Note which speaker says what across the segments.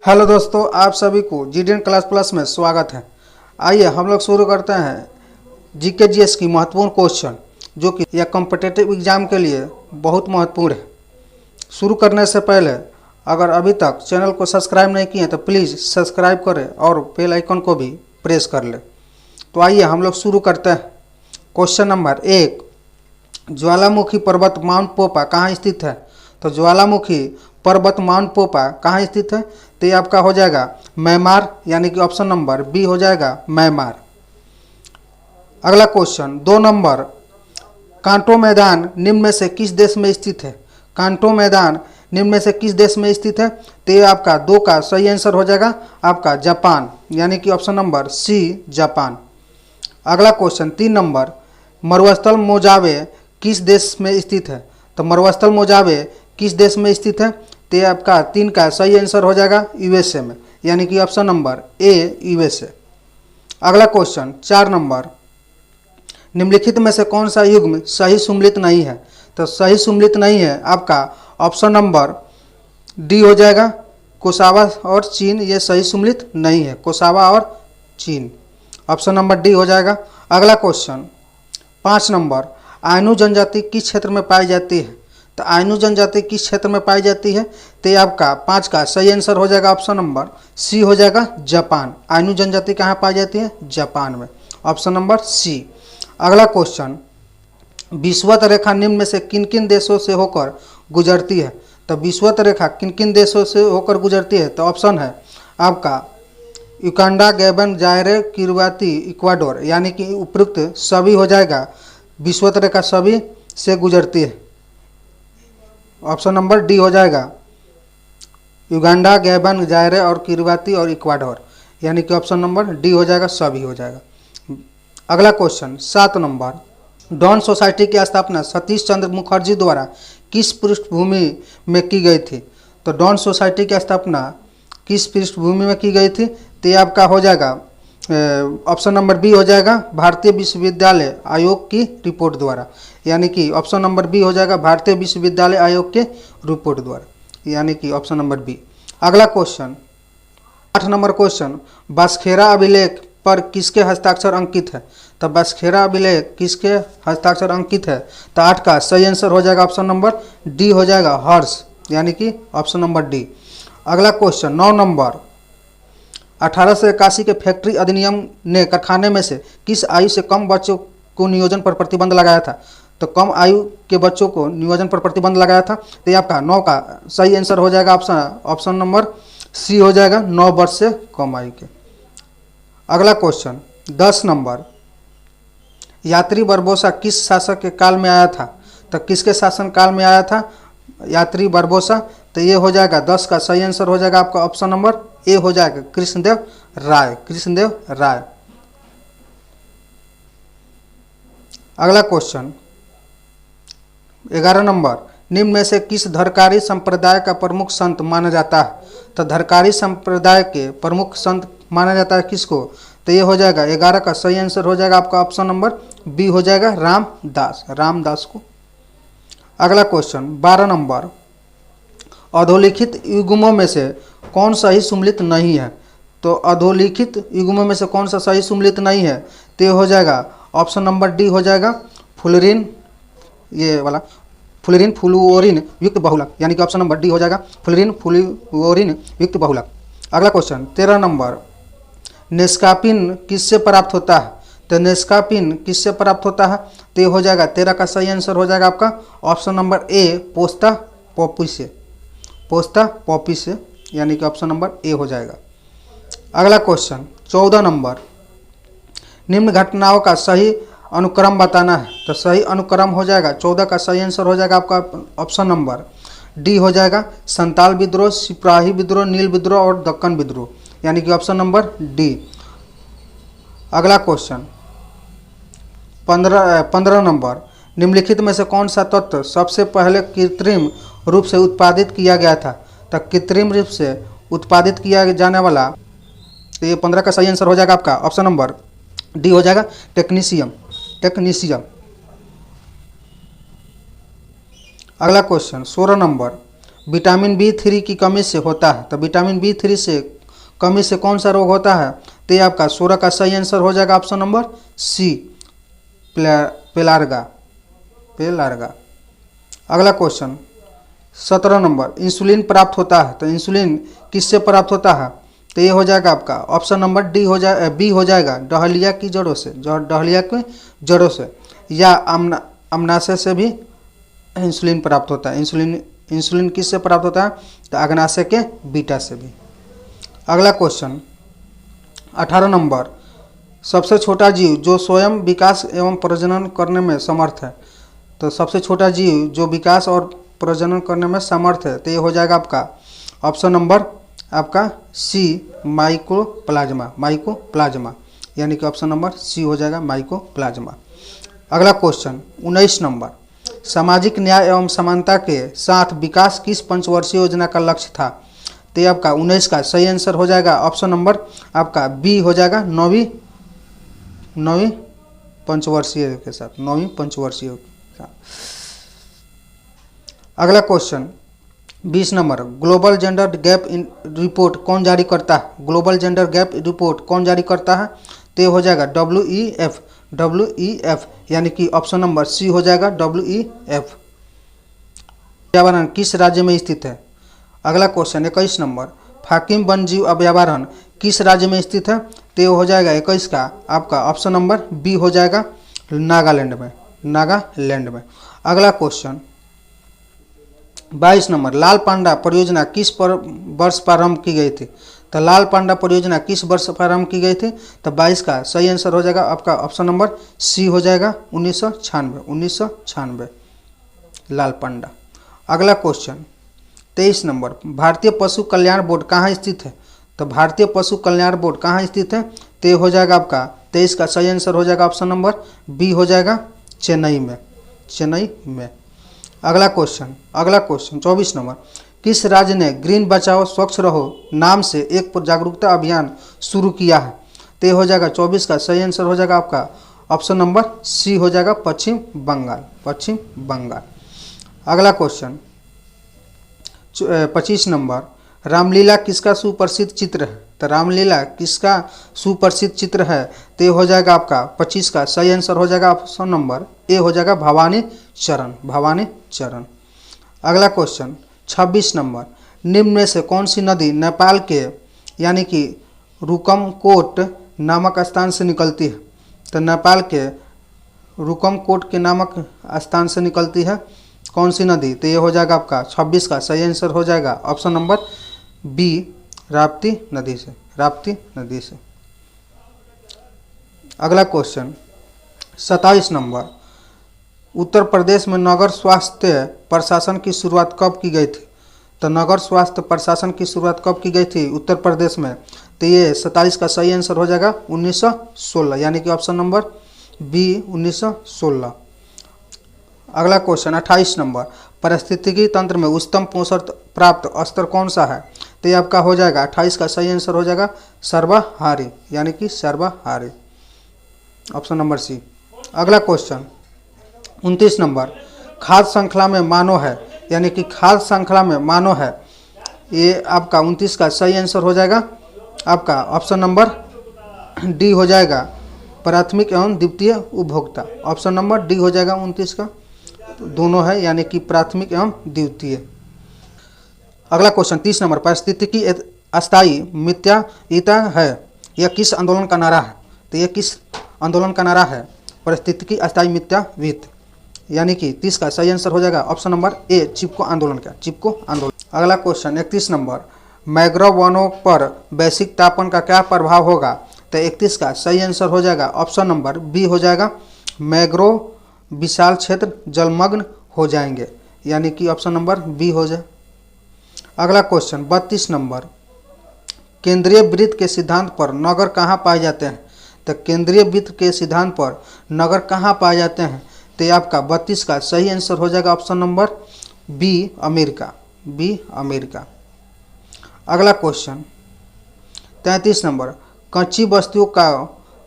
Speaker 1: Hello दोस्तों, आप सभी को जीडीएन क्लास प्लस में स्वागत है। आइए हम लोग शुरू करते हैं जीके जीएस की महत्वपूर्ण क्वेश्चन, जो कि यह कॉम्पिटिटिव एग्जाम के लिए बहुत महत्वपूर्ण है। शुरू करने से पहले अगर अभी तक चैनल को सब्सक्राइब नहीं किए तो प्लीज़ सब्सक्राइब करें और बेल आइकन को भी प्रेस कर लें। तो आइए हम लोग शुरू करते हैं। क्वेश्चन नंबर 1, ज्वालामुखी पर्वत माउंट पोपा कहाँ स्थित है? तो ज्वालामुखी पर्वत माउंट पोपा कहाँ स्थित है? तो ये आपका हो जाएगा म्यांमार, यानी कि ऑप्शन नंबर बी हो जाएगा म्यांमार। अगला क्वेश्चन 2 नंबर, कांटो मैदान निम्न में से किस देश में स्थित है? कांटो मैदान निम्न में से किस देश में स्थित है? तो ये आपका 2 का सही आंसर हो जाएगा आपका जापान, यानी कि ऑप्शन नंबर सी जापान। अगला क्वेश्चन 3 नंबर, मरुस्थल मोजावे किस देश में स्थित है? तो मरुस्थल मोजावे किस देश में स्थित है? तो ये आपका 3 का सही आंसर हो जाएगा यूएसए में, यानी कि ऑप्शन नंबर ए यूएसए। अगला क्वेश्चन 4 नंबर, निम्नलिखित में से कौन सा युग्म सही सुमेलित नहीं है? तो सही सुमेलित नहीं है आपका ऑप्शन नंबर डी हो जाएगा कोसावा और चीन। ये सही सुमेलित नहीं है, कोसावा और चीन, ऑप्शन नंबर डी हो जाएगा। अगला क्वेश्चन 5 नंबर, आइनू जनजाति किस क्षेत्र में पाई जाती है? तो आइनू जनजाति किस क्षेत्र में पाई जाती है? तो ये आपका 5 का सही आंसर हो जाएगा ऑप्शन नंबर सी हो जाएगा जापान। आइनू जनजाति कहाँ पाई जाती है? जापान में, ऑप्शन नंबर सी। अगला क्वेश्चन, विषुवत रेखा निम्न में से किन किन देशों से होकर गुजरती है? तो विषुवत रेखा किन किन देशों से होकर गुजरती है? तो ऑप्शन है आपका युगांडा, गैबन, जायरे, किरवाती, इक्वाडोर, यानी कि उपयुक्त सभी हो जाएगा। विषुवत रेखा सभी से गुजरती है, ऑप्शन नंबर डी हो जाएगा युगांडा, गैबन, जायरे और किरवाती और इक्वाडोर, यानी कि ऑप्शन नंबर डी हो जाएगा, सभी हो जाएगा। अगला क्वेश्चन 7 नंबर, डॉन सोसाइटी की स्थापना सतीश चंद्र मुखर्जी द्वारा किस पृष्ठभूमि में की गई थी? तो डॉन सोसाइटी की स्थापना किस पृष्ठभूमि में की गई थी? तो ये आपका हो जाएगा ऑप्शन नंबर बी हो जाएगा भारतीय विश्वविद्यालय आयोग की रिपोर्ट द्वारा, यानी कि ऑप्शन नंबर बी हो जाएगा भारतीय विश्वविद्यालय आयोग के रिपोर्ट द्वारा, यानी कि ऑप्शन नंबर बी। अगला क्वेश्चन 8 नंबर क्वेश्चन, बासखेरा अभिलेख पर किसके हस्ताक्षर अंकित है? तो बासखेरा अभिलेख किसके हस्ताक्षर अंकित है? तो 8 का सही आंसर हो जाएगा ऑप्शन नंबर डी हो जाएगा हर्ष, यानी कि ऑप्शन नंबर डी। अगला क्वेश्चन 9 नंबर, 1881 के फैक्ट्री अधिनियम ने कारखाने में से किस आयु से कम बच्चों को नियोजन पर प्रतिबंध लगाया था? तो कम आयु के बच्चों को नियोजन पर प्रतिबंध लगाया था। तो ये आपका 9 का सही आंसर हो जाएगा ऑप्शन नंबर सी हो जाएगा 9 वर्ष से कम आयु के। अगला क्वेश्चन 10 नंबर, यात्री बरबोसा किस शासक के काल में आया था? तो किसके शासन काल में आया था यात्री बरबोसा? तो ये हो जाएगा 10 का सही आंसर हो जाएगा आपका ऑप्शन नंबर ए हो जाएगा कृष्णदेव राय, कृष्णदेव राय। अगला क्वेश्चन 11 नंबर, निम्न में से किस धरकारी संप्रदाय का प्रमुख संत माना जाता है? तो धरकारी संप्रदाय के प्रमुख संत माना जाता है किसको? तो ये हो जाएगा 11 का सही आंसर हो जाएगा आपका ऑप्शन नंबर बी हो जाएगा रामदास, रामदास को। अगला क्वेश्चन 12 नंबर, अधोलिखित युग्मों में से कौन सही सुमेलित नहीं है? तो अधोलिखित युग्मों में से कौन सा सही सुमेलित नहीं है? तो ये हो जाएगा ऑप्शन नंबर डी हो जाएगा फुलरिन, ये वाला फुलरिन फ्लुओरिन युक्त बहुलक, यानी कि ऑप्शन नंबर डी हो जाएगा फुलरिन फ्लुओरिन युक्त बहुलक। अगला क्वेश्चन 13 नंबर, नेस्काफिन किससे प्राप्त होता है? तो नेस्काफिन किससे प्राप्त होता है? तो ये हो जाएगा 13 का सही आंसर हो जाएगा आपका ऑप्शन नंबर ए पोस्ता पॉपी से, पोस्ता पॉपी से, यानी कि ऑप्शन नंबर ए हो जाएगा। अगला क्वेश्चन 14 नंबर, निम्न घटनाओं का सही अनुक्रम बताना है। तो सही अनुक्रम हो जाएगा 14 का सही आंसर हो जाएगा आपका ऑप्शन नंबर डी हो जाएगा संताल विद्रोह, सिपाही विद्रोह, नील विद्रोह और दक्कन विद्रोह, यानी कि ऑप्शन नंबर डी। अगला क्वेश्चन 15 नंबर, निम्नलिखित में से कौन सा तत्व सबसे पहले कृत्रिम रूप से उत्पादित किया गया था? तो कृत्रिम रूप से उत्पादित किया जाने वाला, तो ये 15 का सही आंसर हो जाएगा आपका ऑप्शन नंबर डी हो जाएगा टेक्नीशियम, टेक्नीशियम। अगला क्वेश्चन 16 नंबर, विटामिन बी3 की कमी से होता है। तो विटामिन बी3 से कमी से कौन सा रोग होता है? तो ये आपका 16 का सही आंसर हो जाएगा ऑप्शन नंबर सी, पेलार्गा। अगला क्वेश्चन 17 नंबर, इंसुलिन प्राप्त होता है। तो इंसुलिन किससे प्राप्त होता है? तो ये हो जाएगा आपका ऑप्शन नंबर बी हो जाएगा, डहलिया की जड़ों से, डहलिया की जड़ों से, या अमनाशय से भी इंसुलिन प्राप्त होता है। इंसुलिन किससे प्राप्त होता है? तो अग्नाशय के बीटा से भी। अगला क्वेश्चन 18 नंबर, सबसे छोटा जीव जो स्वयं विकास एवं प्रजनन करने में समर्थ है। तो सबसे छोटा जीव जो विकास और प्रजनन करने में समर्थ है, तो ये हो जाएगा आपका ऑप्शन नंबर आपका सी, माइकोप्लाज्मा, यानी कि ऑप्शन नंबर सी हो जाएगा माइकोप्लाज्मा। अगला क्वेश्चन 19 नंबर, सामाजिक न्याय एवं समानता के साथ विकास किस पंचवर्षीय योजना का लक्ष्य था? तो ये आपका 19 का सही आंसर हो जाएगा ऑप्शन नंबर आपका बी हो जाएगा, नौवीं पंचवर्षीय के साथ, नौवीं पंचवर्षीय के साथ। अगला question 20 number, global gender gap report कौन जारी करता है? ग्लोबल जेंडर गैप रिपोर्ट कौन जारी करता है? तो ये हो जाएगा WEF, यानी कि ऑप्शन नंबर सी हो जाएगा WEF। अभयारण्य किस राज्य में स्थित है? अगला क्वेश्चन 21 नंबर, फाकिम वन्यजीव अभयारण्य किस राज्य में स्थित है? तो ये हो जाएगा 21 का आपका ऑप्शन नंबर बी हो जाएगा, नागालैंड में। अगला क्वेश्चन 22 नंबर, लाल पांडा परियोजना किस वर्ष प्रारंभ की गई थी? तो लाल पांडा परियोजना किस वर्ष प्रारंभ की गई थी? तो 22 का सही आंसर हो जाएगा आपका ऑप्शन नंबर सी हो जाएगा 1996, लाल पांडा। अगला क्वेश्चन 23 नंबर, भारतीय पशु कल्याण बोर्ड कहाँ स्थित है? तो भारतीय पशु कल्याण बोर्ड कहाँ स्थित है? तो ये हो जाएगा आपका 23 का सही आंसर हो जाएगा ऑप्शन नंबर बी हो जाएगा, चेन्नई में। अगला क्वेश्चन 24 नंबर, किस राज्य ने ग्रीन बचाओ स्वच्छ रहो नाम से एक जागरूकता अभियान शुरू किया है? तो ये हो जाएगा 24 का सही आंसर हो जाएगा आपका ऑप्शन नंबर सी हो जाएगा, पश्चिम बंगाल। अगला क्वेश्चन 25 नंबर, रामलीला किसका सुप्रसिद्ध चित्र है? तो रामलीला किसका सुप्रसिद्ध चित्र है? तो ये हो जाएगा आपका 25 का सही आंसर हो जाएगा ऑप्शन नंबर ए हो जाएगा, भवानी चरण। अगला क्वेश्चन 26 नंबर, निम्न में से कौन सी नदी नेपाल के यानी कि रुकमकोट नामक स्थान से निकलती है? तो नेपाल के रुकमकोट के नामक स्थान से निकलती है कौन सी नदी? तो ये हो जाएगा आपका 26 का सही आंसर हो जाएगा ऑप्शन नंबर बी, राप्ती नदी से। अगला क्वेश्चन 27 नंबर, उत्तर प्रदेश में नगर स्वास्थ्य प्रशासन की शुरुआत कब की गई थी? तो नगर स्वास्थ्य प्रशासन की शुरुआत कब की गई थी उत्तर प्रदेश में? तो ये 27 का सही आंसर हो जाएगा 1916, यानी कि ऑप्शन नंबर बी 1916। अगला क्वेश्चन 28 नंबर, पारिस्थितिकी तंत्र में उच्चतम पोषण प्राप्त स्तर कौन सा है? तो ये आपका हो जाएगा 28 का सही आंसर हो जाएगा सर्वाहारी, यानी कि सर्वाहारी, ऑप्शन नंबर सी। अगला क्वेश्चन 29 नंबर, खाद्य श्रृंखला में मानव है, यानी कि खाद्य श्रृंखला में मानव है, ये आपका 29 का सही आंसर हो जाएगा आपका ऑप्शन नंबर डी हो जाएगा, प्राथमिक एवं द्वितीय उपभोक्ता। ऑप्शन नंबर डी हो जाएगा 29 का, दोनों है यानी कि प्राथमिक एवं द्वितीय। अगला क्वेश्चन 30 नंबर, पारिस्थितिकी अस्थायी मिथ्यात्व है, यह किस आंदोलन का नारा है? तो यह किस आंदोलन का नारा है? पारिस्थितिकी अस्थायी मिथ्यात्व, यानी कि 30 का सही आंसर हो जाएगा ऑप्शन नंबर ए, चिपको आंदोलन। अगला क्वेश्चन 31 नंबर, मैंग्रोव वनों पर वैश्विक तापमान का क्या प्रभाव होगा? तो 31 का सही आंसर हो जाएगा ऑप्शन नंबर बी हो जाएगा, मैंग्रोव विशाल क्षेत्र जलमग्न हो जाएंगे, यानी कि ऑप्शन नंबर बी हो जाए। अगला क्वेश्चन 32 नंबर, केंद्रीय वृत्त के सिद्धांत पर नगर कहाँ पाए जाते हैं? तो केंद्रीय वृत्त के सिद्धांत पर नगर कहाँ पाए जाते हैं? तो ये आपका 32 का सही आंसर हो जाएगा ऑप्शन नंबर बी, अमेरिका। अगला क्वेश्चन 33 नंबर, कच्ची वस्तुओं का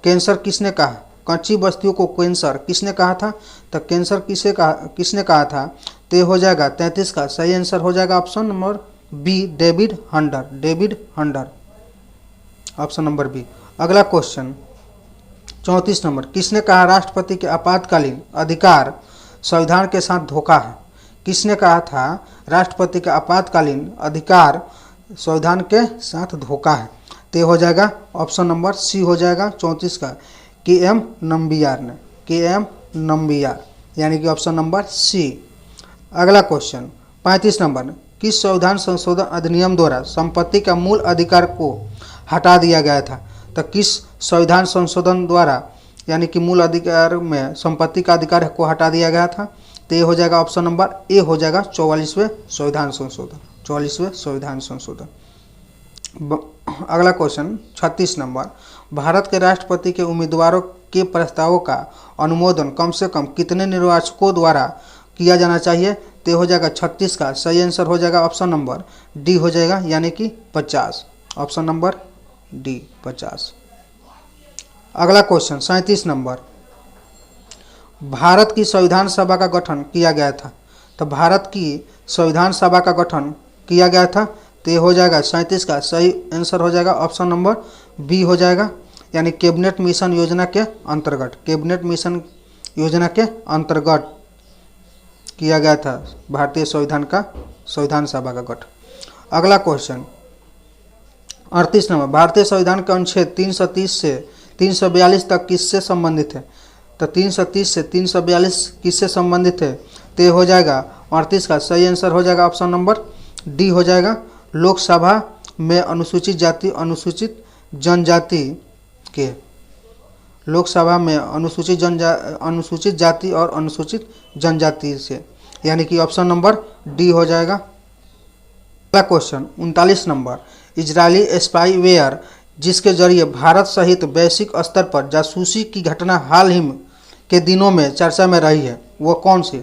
Speaker 1: कैंसर किसने कहा? कच्ची बस्तियों को कैंसर किसने कहा था? तो कैंसर किसने कहा था? तो ये हो जाएगा 33 का सही आंसर हो जाएगा option number B, David Hunter. David Hunter, option number B. अगला क्वेश्चन 34 नंबर, किसने कहा राष्ट्रपति के आपातकालीन अधिकार संविधान के साथ धोखा है? किसने कहा था राष्ट्रपति का आपातकालीन अधिकार संविधान के साथ धोखा है? तो ये हो जाएगा ऑप्शन नंबर सी हो जाएगा 34 का, के एम नंबियार ने। के एम नंबियार, यानी कि ऑप्शन नंबर सी। अगला क्वेश्चन 35 नंबर, किस संविधान संशोधन अधिनियम द्वारा संपत्ति का मूल अधिकार को हटा दिया गया था? तो किस संविधान संशोधन द्वारा यानी कि मूल अधिकार में संपत्ति का अधिकार को हटा दिया गया था? तो ये हो जाएगा ऑप्शन नंबर ए हो जाएगा 44वें संविधान संशोधन। 44वें संविधान संशोधन। अगला क्वेश्चन 36 नंबर, भारत के राष्ट्रपति के उम्मीदवारों के प्रस्तावों का अनुमोदन कम से कम कितने निर्वाचकों द्वारा किया जाना चाहिए? तो हो जाएगा 36 का सही आंसर हो जाएगा ऑप्शन नंबर डी हो जाएगा, यानी कि 50। Option number D 50। अगला क्वेश्चन 37 नंबर, भारत की संविधान सभा का गठन किया गया था? तो भारत की संविधान सभा का गठन किया गया था, तो ये हो जाएगा 37 का सही आंसर हो जाएगा ऑप्शन नंबर बी हो जाएगा, यानी कैबिनेट मिशन योजना के अंतर्गत। कैबिनेट मिशन योजना के अंतर्गत किया गया था भारतीय संविधान सभा का गठन। अगला क्वेश्चन 38 नंबर, भारतीय संविधान के अनुच्छेद 330 से 342 तक किससे संबंधित है? तो 330 से 342 किससे संबंधित है? तो ये हो जाएगा 38 का सही आंसर हो जाएगा ऑप्शन नंबर डी हो जाएगा, लोकसभा में अनुसूचित जाति अनुसूचित जनजाति के, लोकसभा में अनुसूचित जाति और अनुसूचित जनजाति से, यानी कि ऑप्शन नंबर डी हो जाएगा। अगला क्वेश्चन 39 नंबर, इजरायली स्पाईवेयर जिसके जरिए भारत सहित वैश्विक स्तर पर जासूसी की घटना हाल ही के दिनों में चर्चा में रही है, वो कौन सी?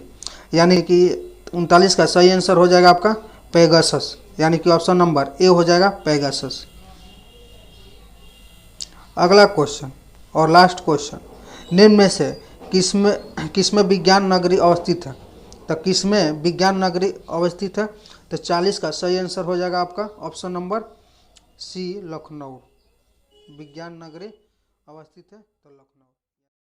Speaker 1: यानी कि 39 का सही आंसर हो जाएगा आपका पेगासस, यानी कि ऑप्शन नंबर ए हो जाएगा पेगासस। अगला क्वेश्चन और लास्ट क्वेश्चन, निम्न में से किसमें विज्ञान नगरी अवस्थित है? तो किसमें विज्ञान नगरी अवस्थित है? तो 40 का सही आंसर हो जाएगा आपका ऑप्शन नंबर सी, लखनऊ। विज्ञान नगरी अवस्थित है तो लखनऊ।